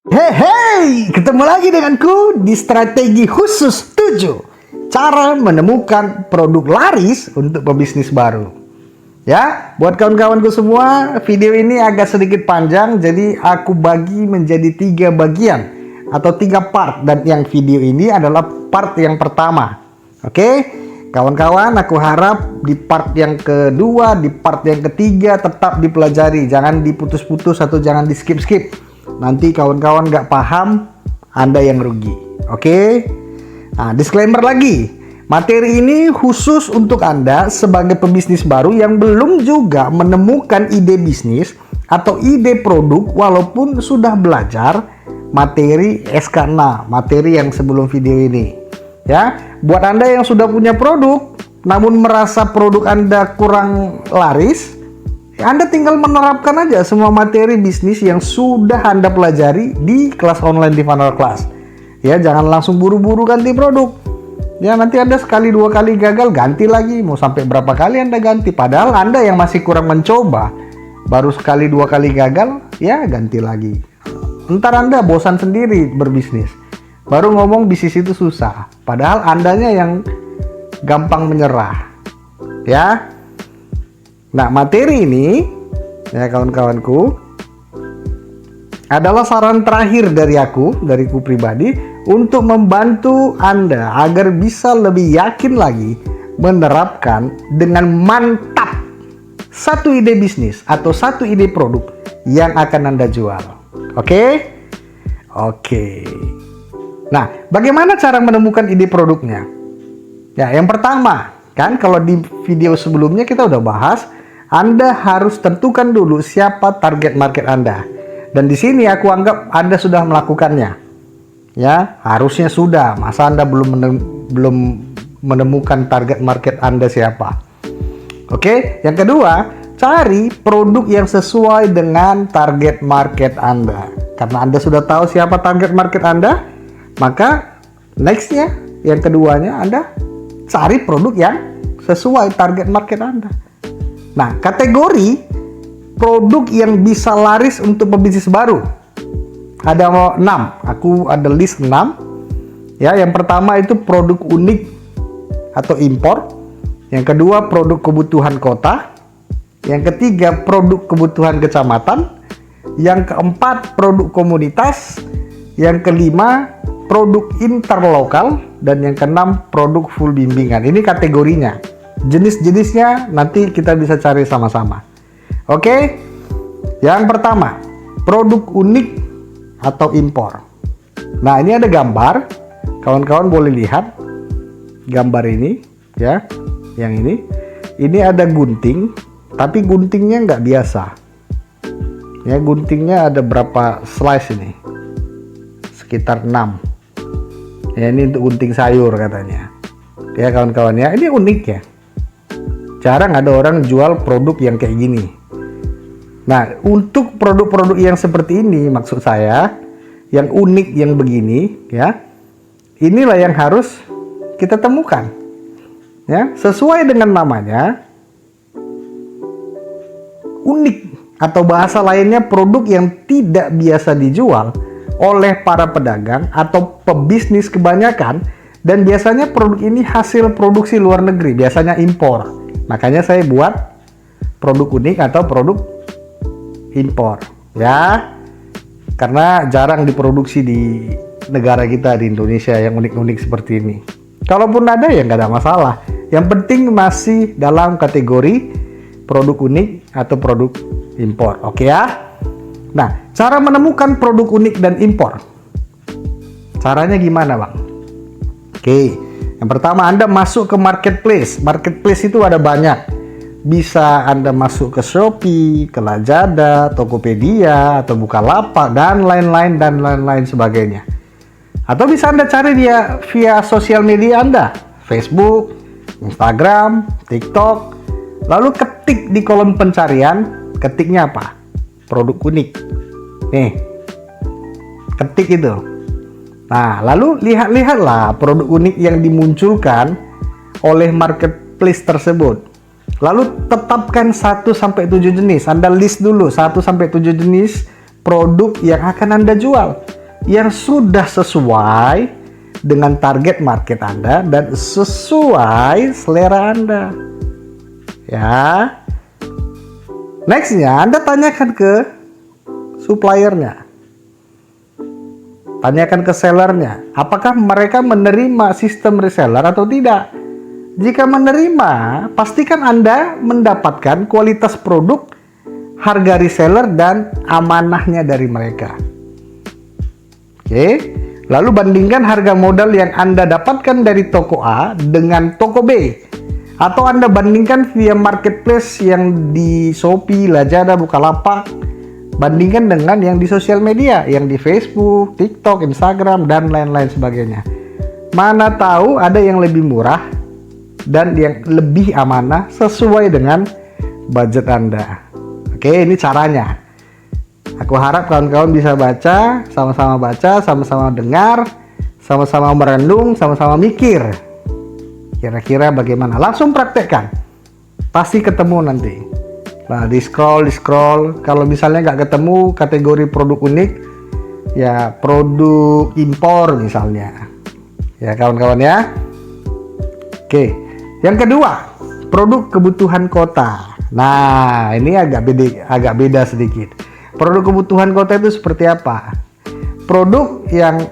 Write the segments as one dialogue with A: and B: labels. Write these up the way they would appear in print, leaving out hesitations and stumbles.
A: Hey, ketemu lagi denganku di strategi khusus 7 cara menemukan produk laris untuk pebisnis baru. Ya, buat kawan-kawanku semua, video ini agak sedikit panjang, jadi aku bagi menjadi 3 bagian atau 3 part, dan yang video ini adalah part yang pertama. Oke, kawan-kawan, aku harap di part yang kedua, di part yang ketiga tetap dipelajari, jangan diputus-putus atau jangan di skip-skip. Nanti kawan-kawan nggak paham, Anda yang rugi. Oke? Nah, disclaimer lagi. Materi ini khusus untuk Anda sebagai pebisnis baru yang belum juga menemukan ide bisnis atau ide produk walaupun sudah belajar materi SK6, materi yang sebelum video ini. Ya, buat Anda yang sudah punya produk namun merasa produk Anda kurang laris, Anda tinggal menerapkan aja semua materi bisnis yang sudah Anda pelajari di kelas online di Funnel Class. Ya, jangan langsung buru-buru ganti produk. Ya, nanti Anda sekali 2 kali gagal, ganti lagi. Mau sampai berapa kali Anda ganti? Padahal Anda yang masih kurang mencoba, baru sekali 2 kali gagal, ya ganti lagi. Ntar Anda bosan sendiri berbisnis. Baru ngomong bisnis itu susah. Padahal Andanya yang gampang menyerah. Ya. Nah, materi ini, ya kawan-kawanku, adalah saran terakhir dariku pribadi untuk membantu Anda agar bisa lebih yakin lagi menerapkan dengan mantap satu ide bisnis atau satu ide produk yang akan Anda jual. Oke? Oke. Nah, bagaimana cara menemukan ide produknya? Ya, yang pertama, kan kalau di video sebelumnya kita udah bahas, Anda harus tentukan dulu siapa target market Anda. Dan di sini aku anggap Anda sudah melakukannya. Ya, harusnya sudah. Masa Anda belum menemukan target market Anda siapa? Oke, yang kedua, cari produk yang sesuai dengan target market Anda. Karena Anda sudah tahu siapa target market Anda, maka nextnya, yang keduanya, Anda cari produk yang sesuai target market Anda. Nah, kategori produk yang bisa laris untuk pebisnis baru ada 6. Aku ada list 6. Ya, yang pertama itu produk unik atau impor. Yang kedua produk kebutuhan kota. Yang ketiga produk kebutuhan kecamatan. Yang keempat produk komunitas. Yang kelima produk interlokal, dan yang keenam produk full bimbingan. Ini kategorinya. Jenis-jenisnya nanti kita bisa cari sama-sama. Oke, yang pertama, produk unik atau impor. Nah, ini ada gambar, kawan-kawan boleh lihat gambar ini, ya, yang ini. Ini ada gunting, tapi guntingnya nggak biasa. Ya, guntingnya ada berapa slice ini? Sekitar 6. Ya, ini untuk gunting sayur katanya. Ya, kawan-kawan ya, ini unik ya. Jarang ada orang jual produk yang kayak gini. Nah, untuk produk-produk yang seperti ini, maksud saya, yang unik, yang begini, ya, inilah yang harus kita temukan. Ya, sesuai dengan namanya, unik atau bahasa lainnya produk yang tidak biasa dijual oleh para pedagang atau pebisnis kebanyakan, dan biasanya produk ini hasil produksi luar negeri, biasanya impor. Makanya saya buat produk unik atau produk impor, ya, karena jarang diproduksi di negara kita, di Indonesia, yang unik-unik seperti ini. Kalaupun ada ya nggak ada masalah, yang penting masih dalam kategori produk unik atau produk impor. Oke ya. Nah, cara menemukan produk unik dan impor, caranya gimana, Bang? Oke, yang pertama Anda masuk ke marketplace. Marketplace itu ada banyak. Bisa Anda masuk ke Shopee, ke Lazada, Tokopedia, atau Bukalapak, dan lain-lain sebagainya. Atau bisa Anda cari dia via sosial media Anda, Facebook, Instagram, TikTok. Lalu ketik di kolom pencarian, ketiknya apa? Produk unik. Nih, ketik itu. Nah, lalu lihat-lihatlah produk unik yang dimunculkan oleh marketplace tersebut. Lalu tetapkan 1-7 jenis. Anda list dulu 1-7 jenis produk yang akan Anda jual. yang sudah sesuai dengan target market Anda dan sesuai selera Anda. Ya. Nextnya, Anda tanyakan ke suppliernya. Tanyakan ke sellernya, apakah mereka menerima sistem reseller atau tidak. Jika menerima, pastikan Anda mendapatkan kualitas produk, harga reseller, dan amanahnya dari mereka. Oke, lalu bandingkan harga modal yang Anda dapatkan dari toko A dengan toko B. Atau Anda bandingkan via marketplace yang di Shopee, Lazada, Bukalapak. Bandingkan dengan yang di sosial media, yang di Facebook, TikTok, Instagram, dan lain-lain sebagainya. Mana tahu ada yang lebih murah dan yang lebih amanah sesuai dengan budget Anda. Oke, ini caranya. Aku harap kawan-kawan bisa baca, sama-sama dengar, sama-sama merenung, sama-sama mikir. Kira-kira bagaimana? Langsung praktekkan. Pasti ketemu nanti. Nah, di scroll. Kalau misalnya nggak ketemu kategori produk unik, ya produk impor misalnya. Ya kawan-kawan ya. Oke, yang kedua, produk kebutuhan kota. Nah, ini agak beda sedikit. Produk kebutuhan kota itu seperti apa? Produk yang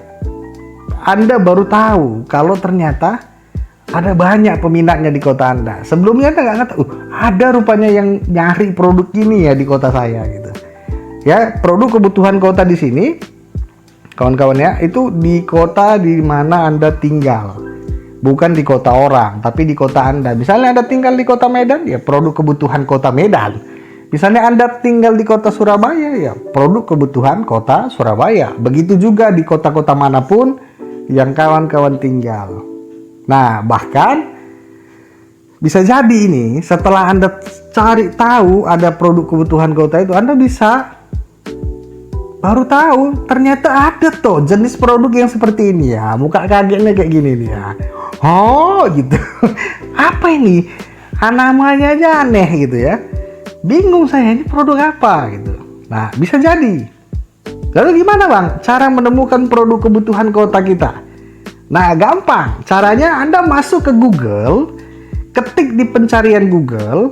A: Anda baru tahu kalau ternyata ada banyak peminatnya di kota Anda. Sebelumnya Anda nggak tahu, ada rupanya yang nyari produk ini ya di kota saya gitu. Ya, produk kebutuhan kota di sini, kawan-kawan ya, itu di kota di mana Anda tinggal. Bukan di kota orang, tapi di kota Anda. Misalnya Anda tinggal di kota Medan, ya produk kebutuhan kota Medan. Misalnya Anda tinggal di kota Surabaya, ya produk kebutuhan kota Surabaya. Begitu juga di kota-kota manapun yang kawan-kawan tinggal. Nah, bahkan bisa jadi ini setelah Anda cari tahu ada produk kebutuhan kota itu, Anda bisa baru tahu ternyata ada tuh jenis produk yang seperti ini ya. Muka kagetnya kayak gini nih ya. Oh, gitu. Apa ini? Namanya aja aneh gitu ya. Bingung saya, ini produk apa gitu. Nah, bisa jadi. Lalu gimana Bang cara menemukan produk kebutuhan kota kita? Nah, gampang. Caranya Anda masuk ke Google, ketik di pencarian Google,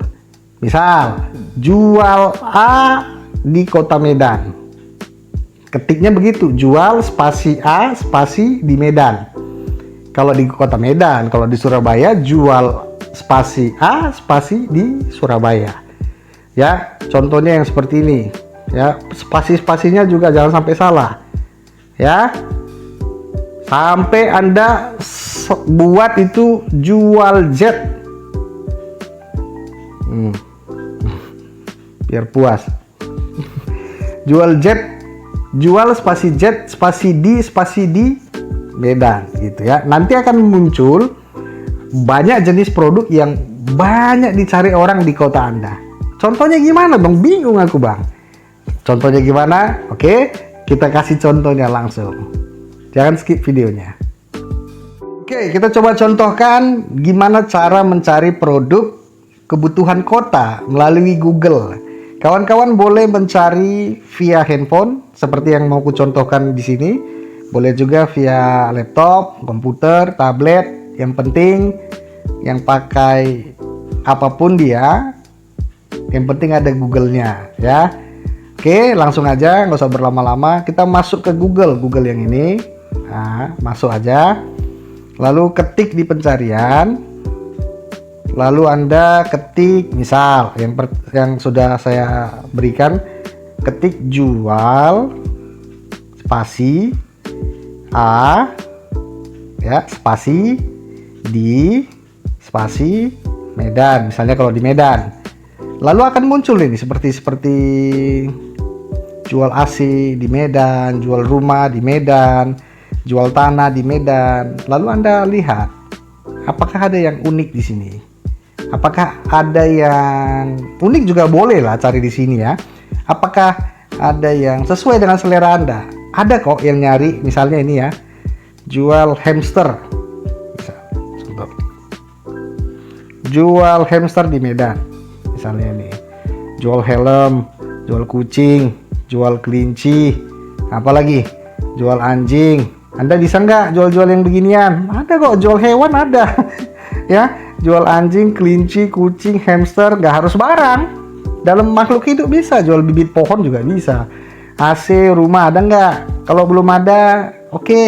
A: misal, jual A di kota Medan. Ketiknya begitu, jual spasi A spasi di Medan. Kalau di kota Medan, kalau di Surabaya, jual spasi A spasi di Surabaya. Ya, contohnya yang seperti ini. Ya, spasi-spasinya juga jangan sampai salah. Ya. Sampai Anda buat itu jual jet. Biar puas. Jual jet, jual spasi jet, spasi di Medan gitu ya. Nanti akan muncul banyak jenis produk yang banyak dicari orang di kota Anda. Contohnya gimana Bang? Bingung aku Bang. Contohnya gimana? Oke, kita kasih contohnya langsung. Jangan skip videonya. Oke, kita coba contohkan gimana cara mencari produk kebutuhan kota melalui Google. Kawan-kawan boleh mencari via handphone seperti yang mau ku contohkan di sini. Boleh juga via laptop, komputer, tablet. Yang penting yang pakai apapun dia, yang penting ada Google-nya ya. Oke, langsung aja, nggak usah berlama-lama. Kita masuk ke Google yang ini. Nah, masuk aja. Lalu ketik di pencarian. Lalu Anda ketik misal yang sudah saya berikan, ketik jual spasi A ya, spasi di spasi Medan. Misalnya kalau di Medan. Lalu akan muncul ini seperti jual AC di Medan, jual rumah di Medan, jual tanah di Medan. Lalu Anda lihat apakah ada yang unik di sini. Apakah ada yang unik juga boleh lah cari di sini ya. Apakah ada yang sesuai dengan selera Anda? Ada kok yang nyari, misalnya ini ya, jual hamster. Jual hamster di Medan. Misalnya ini, jual helm, jual kucing, jual kelinci, apalagi jual anjing. Anda bisa nggak jual-jual yang beginian? Ada kok, jual hewan ada. Ya, jual anjing, kelinci, kucing, hamster, nggak harus barang. Dalam makhluk hidup bisa, jual bibit pohon juga bisa. AC rumah ada nggak? Kalau belum ada, oke.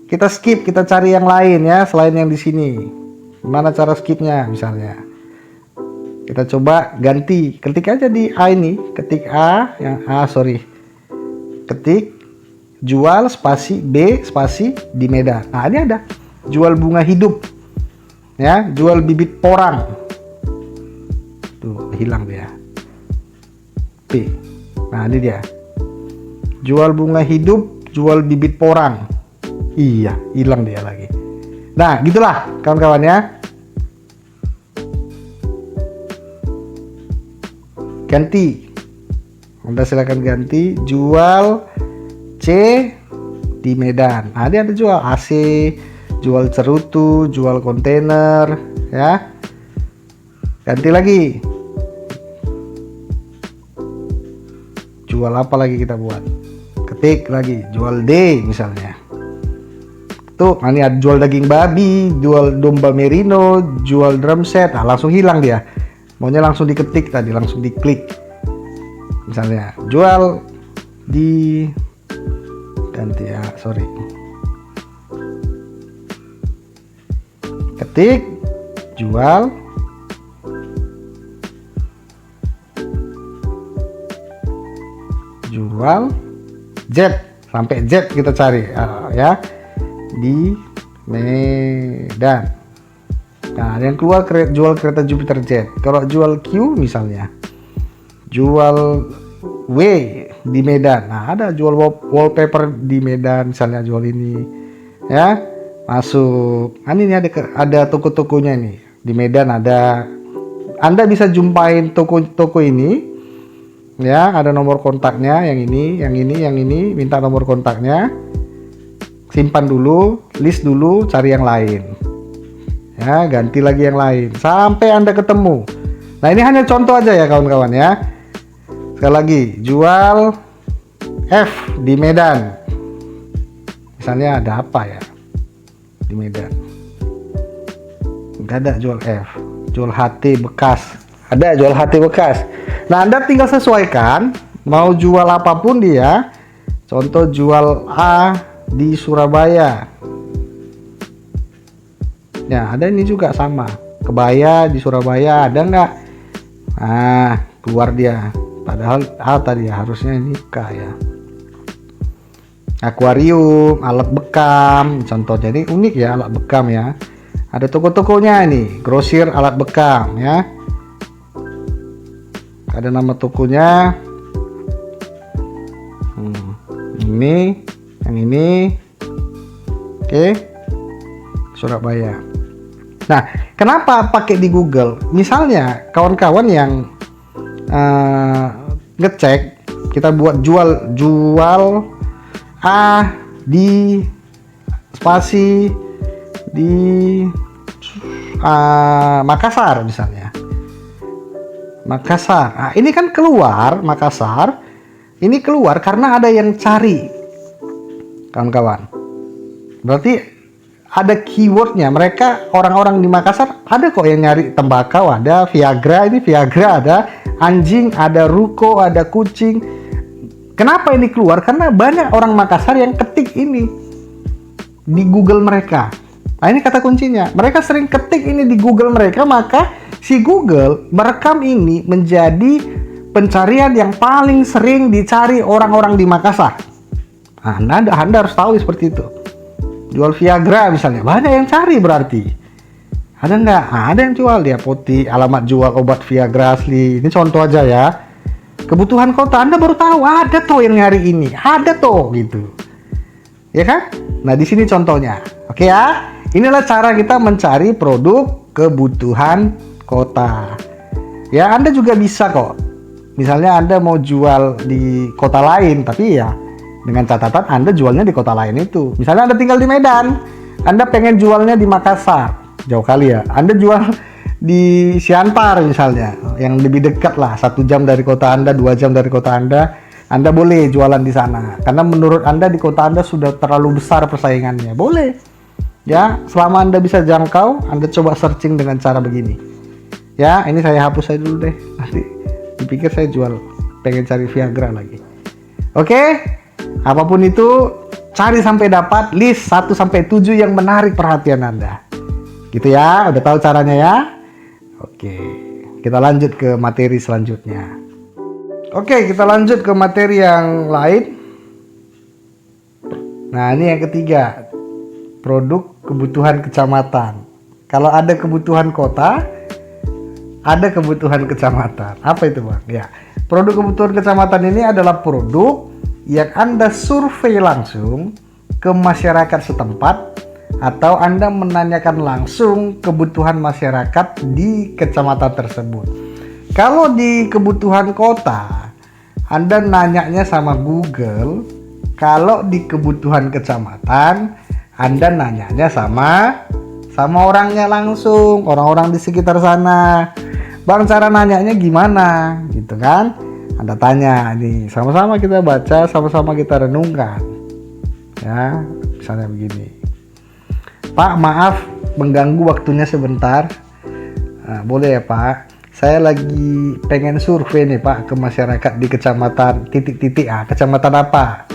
A: Kita skip, kita cari yang lain ya, selain yang di sini. Gimana cara skipnya misalnya? Kita coba ganti, ketik aja di A ini, ketik A, ketik jual spasi B spasi di Medan. Nah ini ada, jual bunga hidup, ya, jual bibit porang. Tuh hilang dia. P. Nah ini dia, jual bunga hidup, jual bibit porang. Iya, hilang dia lagi. Nah gitulah kawan-kawan ya. Ganti, Anda silakan ganti, jual C di Medan. Nah, dia ada jual AC, jual cerutu, jual kontainer, ya. Ganti lagi. Jual apa lagi kita buat? Ketik lagi, jual D misalnya. Tuh, ini ada jual daging babi, jual domba merino, jual drum set. Nah, langsung hilang dia. Maunya langsung diketik tadi, langsung diklik. Misalnya, jual di ganti ya, sorry. Ketik, jual Z, sampai Z kita cari ya, di Medan. Nah, yang keluar jual kereta Jupiter Jet. Kalau jual Q misalnya, jual W di Medan. Nah, ada jual wallpaper di Medan misalnya, jual ini. Ya, masuk. Nah, ini ada toko-tokonya nih. Di Medan ada. Anda bisa jumpain toko-toko ini. Ya, ada nomor kontaknya, yang ini, minta nomor kontaknya. Simpan dulu, list dulu, cari yang lain. Ya, ganti lagi yang lain sampai Anda ketemu. Nah, ini hanya contoh aja ya kawan-kawan ya. Sekali lagi, jual F di Medan. Misalnya ada apa ya di Medan? Enggak ada jual F. Jual HT bekas. Ada jual HT bekas. Nah, Anda tinggal sesuaikan mau jual apapun dia. Contoh jual A di Surabaya. Ya, ada ini juga sama. Kebaya di Surabaya ada nggak? Nah, keluar dia. Padahal A tadi ya, harusnya ini K ya. Akuarium, alat bekam, contohnya ini unik ya, alat bekam ya. Ada toko-tokonya ini, grosir alat bekam ya. Ada nama tokonya. Ini, yang ini. Oke. Surabaya. Nah, kenapa pakai di Google? Misalnya kawan-kawan yang ngecek, kita buat jual A di spasi di Makassar misalnya. Makassar. Nah, ini kan keluar Makassar. Ini keluar karena ada yang cari, kawan-kawan. Berarti ada keywordnya. Mereka orang-orang di Makassar ada kok yang nyari tembakau, ada Viagra, ini Viagra ada, anjing, ada ruko, ada kucing. Kenapa ini keluar? Karena banyak orang Makassar yang ketik ini di Google mereka. Nah, ini kata kuncinya. Mereka sering ketik ini di Google mereka, maka si Google merekam ini menjadi pencarian yang paling sering dicari orang-orang di Makassar. Nah, Anda harus tahu seperti itu. Jual Viagra misalnya, banyak yang cari berarti. Ada nggak? Nah, ada yang jual dia putih, alamat jual obat Viagra asli. Ini contoh aja ya. Kebutuhan kota, Anda baru tahu ada toh yang nyari ini, ada toh gitu. Ya kan? Nah, di sini contohnya. Oke ya. Inilah cara kita mencari produk kebutuhan kota. Ya, Anda juga bisa kok. Misalnya Anda mau jual di kota lain, tapi ya dengan catatan Anda jualnya di kota lain itu. Misalnya Anda tinggal di Medan, Anda pengen jualnya di Makassar, jauh kali ya. Anda jual di Siantar misalnya, yang lebih dekat lah, 1 jam dari kota Anda, 2 jam dari kota Anda. Anda boleh jualan di sana. Karena menurut Anda di kota Anda sudah terlalu besar persaingannya. Boleh. Ya, selama Anda bisa jangkau, Anda coba searching dengan cara begini. Ya, ini saya hapus aja dulu deh. Nanti dipikir saya jual, pengen cari Viagra lagi. Oke, apapun itu, cari sampai dapat list 1 sampai 7 yang menarik perhatian Anda. Gitu ya, udah tahu caranya ya? Oke, kita lanjut ke materi selanjutnya. Oke, kita lanjut ke materi yang lain. Nah, ini yang ketiga. Produk kebutuhan kecamatan. Kalau ada kebutuhan kota, ada kebutuhan kecamatan. Apa itu, Bang? Ya, produk kebutuhan kecamatan ini adalah produk yang Anda survei langsung ke masyarakat setempat atau Anda menanyakan langsung kebutuhan masyarakat di kecamatan tersebut. Kalau di kebutuhan kota, Anda nanyanya sama Google. Kalau di kebutuhan kecamatan, Anda nanyanya sama orangnya langsung, orang-orang di sekitar sana. Bang, cara nanyanya gimana? Gitu kan? Anda tanya, nih sama-sama kita baca, sama-sama kita renungkan. Ya, misalnya begini. Pak, maaf mengganggu waktunya sebentar. Nah, boleh ya Pak? Saya lagi pengen survei nih Pak ke masyarakat di kecamatan titik-titik. Kecamatan apa?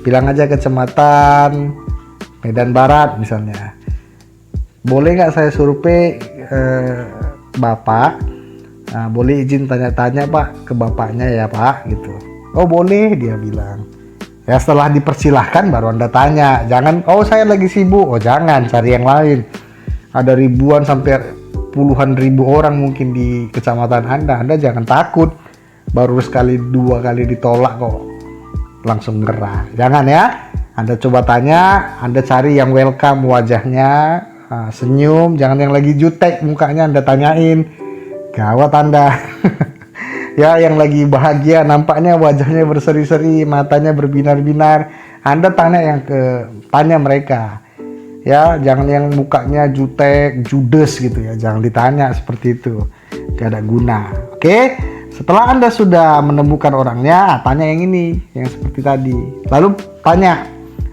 A: Bilang aja kecamatan Medan Barat misalnya. Boleh nggak saya survei Bapak? Nah, boleh izin tanya-tanya Pak ke bapaknya ya Pak gitu. Oh boleh, dia bilang. Ya setelah dipersilahkan baru Anda tanya. Jangan, oh saya lagi sibuk. Oh jangan, cari yang lain. Ada ribuan sampai puluhan ribu orang mungkin di kecamatan Anda. Anda jangan takut. Baru sekali 2 kali ditolak kok langsung gerah. Jangan ya. Anda coba tanya, Anda cari yang welcome wajahnya, senyum, jangan yang lagi jutek mukanya Anda tanyain. Gawat Anda. Ya, yang lagi bahagia nampaknya wajahnya berseri-seri, matanya berbinar-binar. Anda tanya mereka. Ya, jangan yang mukanya jutek, judes gitu ya. Jangan ditanya seperti itu. Gak ada guna. Oke? Setelah Anda sudah menemukan orangnya, tanya yang ini, yang seperti tadi. Lalu tanya,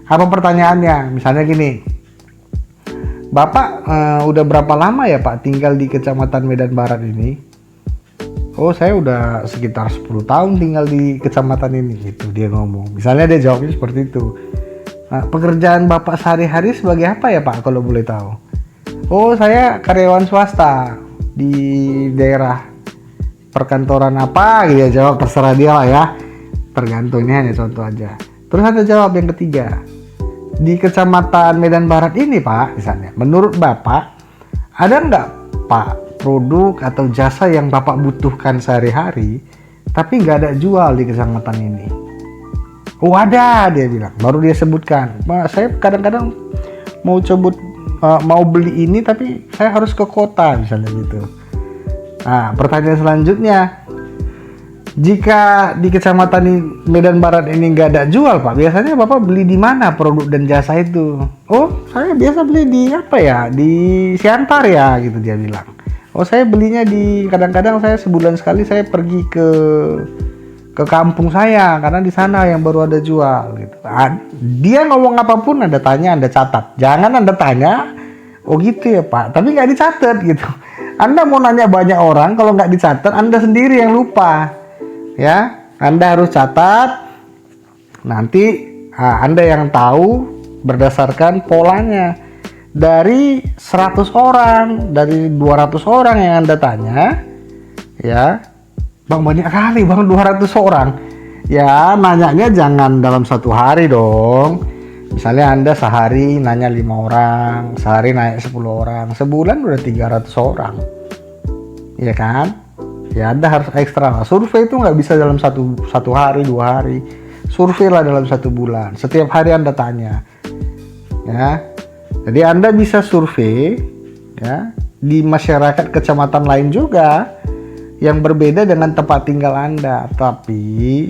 A: apa pertanyaannya? Misalnya gini. Bapak udah berapa lama ya Pak tinggal di Kecamatan Medan Barat ini? Oh saya udah sekitar 10 tahun tinggal di kecamatan ini, gitu dia ngomong. Misalnya dia jawabnya seperti itu. Nah, pekerjaan Bapak sehari-hari sebagai apa ya Pak kalau boleh tahu? Oh saya karyawan swasta di daerah perkantoran apa gitu ya, jawab terserah dia lah ya. Tergantung, ini hanya contoh aja. Terus ada jawab yang ketiga. Di Kecamatan Medan Barat ini Pak, misalnya, menurut Bapak ada nggak Pak produk atau jasa yang Bapak butuhkan sehari-hari tapi nggak ada jual di kecamatan ini? Oh ada, dia bilang. Baru dia sebutkan. Saya kadang-kadang mau beli ini tapi saya harus ke kota misalnya gitu. Nah pertanyaan selanjutnya, jika di Kecamatan Medan Barat ini nggak ada jual Pak, biasanya Bapak beli di mana produk dan jasa itu? Oh, saya biasa beli di apa ya? Di Siantar ya, gitu dia bilang. Oh, saya belinya kadang-kadang saya sebulan sekali saya pergi ke kampung saya karena di sana yang baru ada jual gitu. Dia ngomong apapun Anda tanya, Anda catat. Jangan Anda tanya, oh gitu ya Pak, tapi nggak dicatat gitu. Anda mau nanya banyak orang, kalau nggak dicatat Anda sendiri yang lupa. Ya, Anda harus catat. Nanti Anda yang tahu berdasarkan polanya. Dari 100 orang, dari 200 orang yang Anda tanya, ya, Bang banyak kali Bang 200 orang. Ya, nanyanya jangan dalam 1 hari dong. Misalnya Anda sehari nanya 5 orang, sehari nanya 10 orang, sebulan udah 300 orang. Iya kan? Ya Anda harus ekstra lah. Survei itu nggak bisa dalam satu hari, 2 hari. Survei lah dalam 1 bulan. Setiap hari Anda tanya. Ya. Jadi Anda bisa survei ya di masyarakat kecamatan lain juga yang berbeda dengan tempat tinggal Anda. Tapi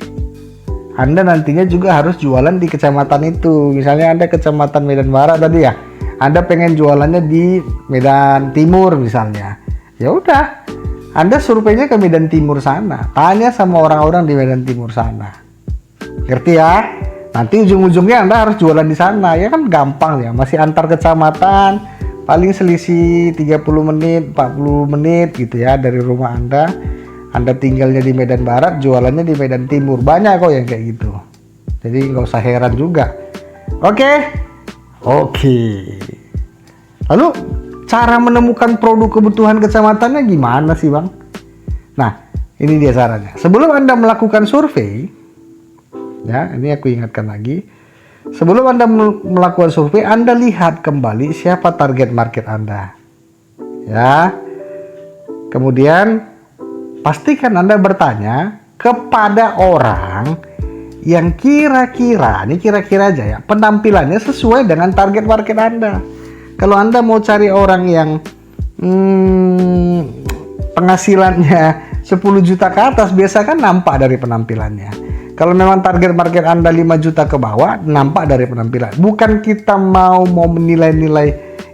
A: Anda nantinya juga harus jualan di kecamatan itu. Misalnya Anda kecamatan Medan Barat tadi ya. Anda pengen jualannya di Medan Timur misalnya. Ya udah. Anda surveinya ke Medan Timur sana, tanya sama orang-orang di Medan Timur sana. Ngerti ya? Nanti ujung-ujungnya Anda harus jualan di sana. Ya kan gampang ya, masih antar kecamatan, paling selisih 30 menit, 40 menit gitu ya dari rumah Anda. Anda tinggalnya di Medan Barat, jualannya di Medan Timur. Banyak kok yang kayak gitu. Jadi nggak usah heran juga. Oke. Lalu cara menemukan produk kebutuhan kecamatannya gimana sih Bang? Nah, ini dia caranya. Sebelum Anda melakukan survei, ya, ini aku ingatkan lagi. Sebelum Anda melakukan survei, Anda lihat kembali siapa target market Anda. Ya. Kemudian pastikan Anda bertanya kepada orang yang kira-kira aja ya, penampilannya sesuai dengan target market Anda. Kalau Anda mau cari orang yang penghasilannya 10 juta ke atas, biasa kan nampak dari penampilannya. Kalau memang target market Anda 5 juta ke bawah, nampak dari penampilan. Bukan kita mau menilai-nilai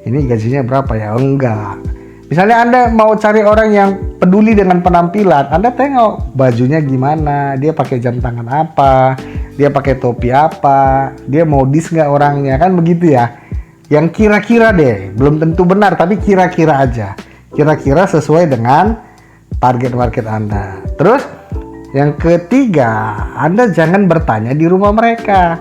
A: ini gajinya berapa ya, enggak. Misalnya Anda mau cari orang yang peduli dengan penampilan, Anda tengok bajunya gimana, dia pakai jam tangan apa, dia pakai topi apa, dia modis nggak orangnya, kan begitu ya. Yang kira-kira deh, belum tentu benar, tapi kira-kira aja. Kira-kira sesuai dengan target market Anda. Terus, yang ketiga, Anda jangan bertanya di rumah mereka.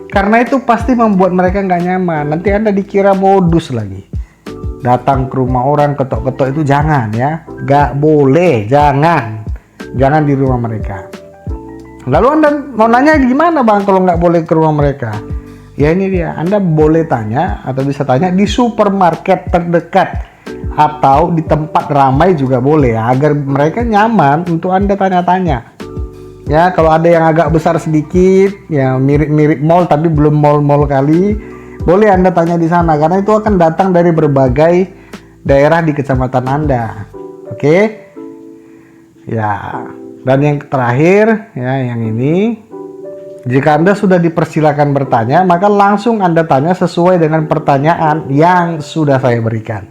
A: Karena itu pasti membuat mereka nggak nyaman. Nanti Anda dikira modus lagi. Datang ke rumah orang ketok-ketok itu jangan ya, nggak boleh, jangan di rumah mereka. Lalu Anda mau nanya gimana Bang kalau nggak boleh ke rumah mereka? Ya ini dia, Anda boleh tanya atau bisa tanya di supermarket terdekat atau di tempat ramai juga boleh ya, agar mereka nyaman untuk Anda tanya-tanya. Ya kalau ada yang agak besar sedikit, ya mirip-mirip mall tapi belum mall-mall kali, boleh Anda tanya di sana karena itu akan datang dari berbagai daerah di kecamatan Anda. Oke? Ya. Dan yang terakhir ya yang ini, jika Anda sudah dipersilakan bertanya, maka langsung Anda tanya sesuai dengan pertanyaan yang sudah saya berikan.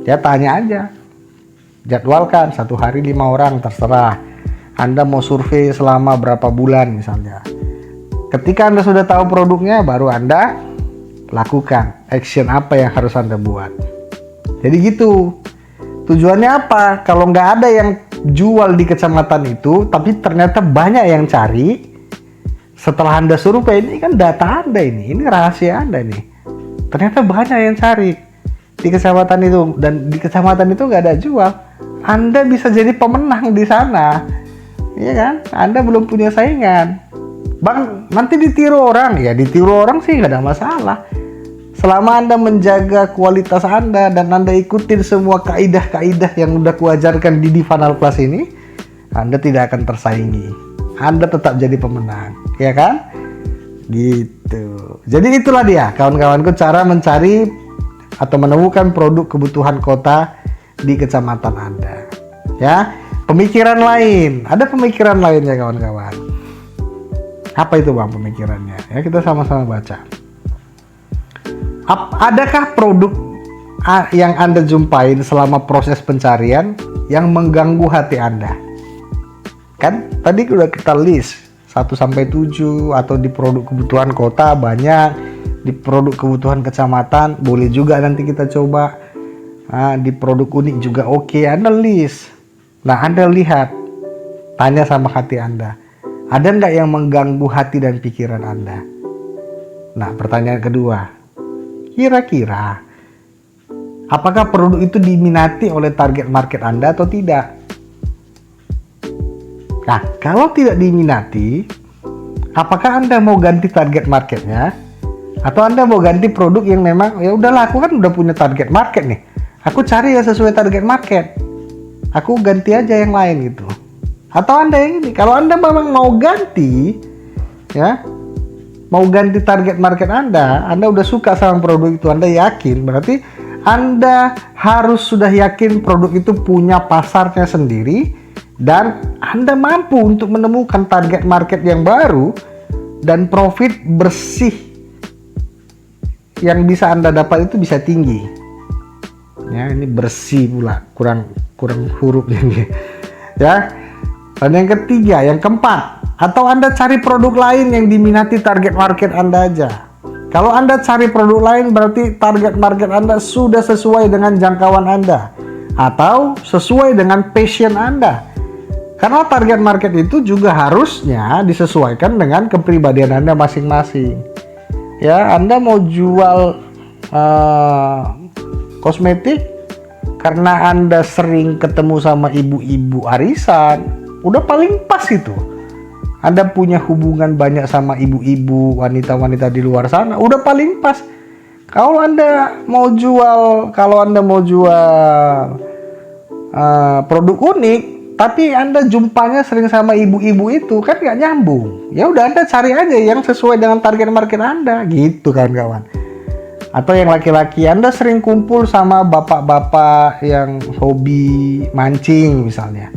A: Ya tanya aja. Jadwalkan 1 hari 5 orang terserah. Anda mau survei selama berapa bulan misalnya. Ketika Anda sudah tahu produknya, baru Anda lakukan action apa yang harus Anda buat. Jadi gitu. Tujuannya apa? Kalau nggak ada yang jual di kecamatan itu, tapi ternyata banyak yang cari, setelah Anda survei, ini kan data Anda ini rahasia Anda nih. Ternyata banyak yang cari di kecamatan itu, dan di kecamatan itu nggak ada jual. Anda bisa jadi pemenang di sana, iya kan? Anda belum punya saingan. Bang, nanti ditiru orang, ya ditiru orang sih nggak ada masalah. Selama Anda menjaga kualitas Anda dan Anda ikutin semua kaidah-kaidah yang udah kuajarkan di Divanal Class ini, Anda tidak akan tersaingi. Anda tetap jadi pemenang, ya kan? Gitu. Jadi itulah dia, kawan-kawanku, cara mencari atau menemukan produk kebutuhan kota di kecamatan Anda. Ya, pemikiran lain. Ada pemikiran lain ya kawan-kawan. Apa itu Bang pemikirannya? Ya kita sama-sama baca. Adakah produk yang Anda jumpain selama proses pencarian yang mengganggu hati Anda? Kan tadi udah kita list 1-7, atau di produk kebutuhan kota banyak, di produk kebutuhan kecamatan boleh juga nanti kita coba, di produk unik juga oke. Anda list. Nah Anda lihat, tanya sama hati Anda, ada nggak yang mengganggu hati dan pikiran Anda? Nah pertanyaan kedua, kira-kira apakah produk itu diminati oleh target market Anda atau tidak? Nah, kalau tidak diminati, apakah Anda mau ganti target marketnya? Atau Anda mau ganti produk yang memang, ya udahlah aku kan udah punya target market nih. Aku cari ya sesuai target market. Aku ganti aja yang lain gitu. Atau Anda yang ini, kalau Anda memang mau ganti, ya, mau ganti target market Anda udah suka sama produk itu, Anda yakin, berarti Anda harus sudah yakin produk itu punya pasarnya sendiri, dan Anda mampu untuk menemukan target market yang baru dan profit bersih yang bisa Anda dapat itu bisa tinggi. Ya, ini bersih pula, kurang huruf ini. Ya. Dan yang ketiga, yang keempat, Atau Anda cari produk lain yang diminati target market Anda aja. Kalau Anda cari produk lain berarti target market Anda sudah sesuai dengan jangkauan Anda atau sesuai dengan passion Anda. Karena target market itu juga harusnya disesuaikan dengan kepribadian Anda masing-masing. Ya, Anda mau jual kosmetik karena Anda sering ketemu sama ibu-ibu arisan, udah paling pas itu. Anda punya hubungan banyak sama ibu-ibu, wanita-wanita di luar sana, udah paling pas. Kalau Anda mau jual produk unik, tapi Anda jumpanya sering sama ibu-ibu itu, kan nggak nyambung. Ya udah, Anda cari aja yang sesuai dengan target market Anda, gitu kan kawan. Atau yang laki-laki, Anda sering kumpul sama bapak-bapak yang hobi mancing misalnya.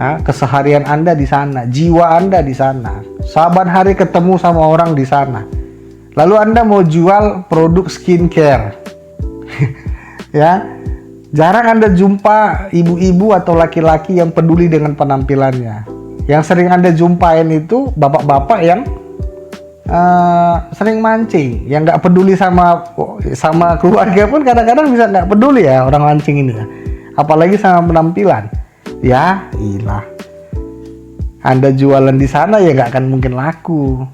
A: Keseharian Anda di sana, jiwa Anda di sana, saban hari ketemu sama orang di sana. Lalu Anda mau jual produk skincare, ya, jarang Anda jumpa ibu-ibu atau laki-laki yang peduli dengan penampilannya. Yang sering Anda jumpain itu bapak-bapak yang sering mancing, yang nggak peduli sama keluarga pun kadang-kadang bisa nggak peduli ya orang mancing ini ya. Apalagi sama penampilan. Ya, ilah. Anda jualan di sana ya nggak akan mungkin laku.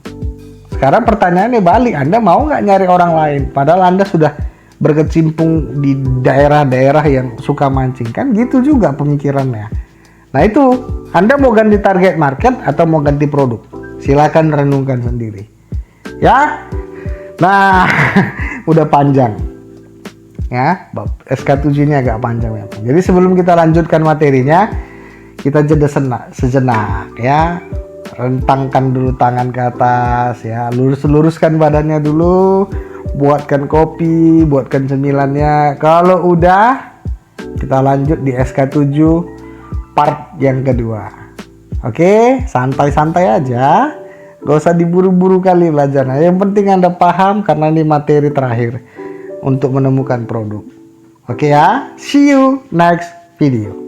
A: Sekarang pertanyaannya balik, Anda mau nggak nyari orang lain? Padahal Anda sudah berkecimpung di daerah-daerah yang suka mancing, kan gitu juga pemikirannya. Nah itu, Anda mau ganti target market atau mau ganti produk? Silakan renungkan sendiri. Ya, nah udah panjang. Ya, SK7 ini agak panjang ya. Jadi sebelum kita lanjutkan materinya, kita jeda sejenak ya. Rentangkan dulu tangan ke atas ya, luruskan badannya dulu, buatkan kopi, buatkan cemilannya. Kalau udah, kita lanjut di SK7 part yang kedua. Oke, santai-santai aja, gak usah diburu-buru kali belajarnya. Yang penting Anda paham karena ini materi terakhir untuk menemukan produk. Oke ya, see you next video.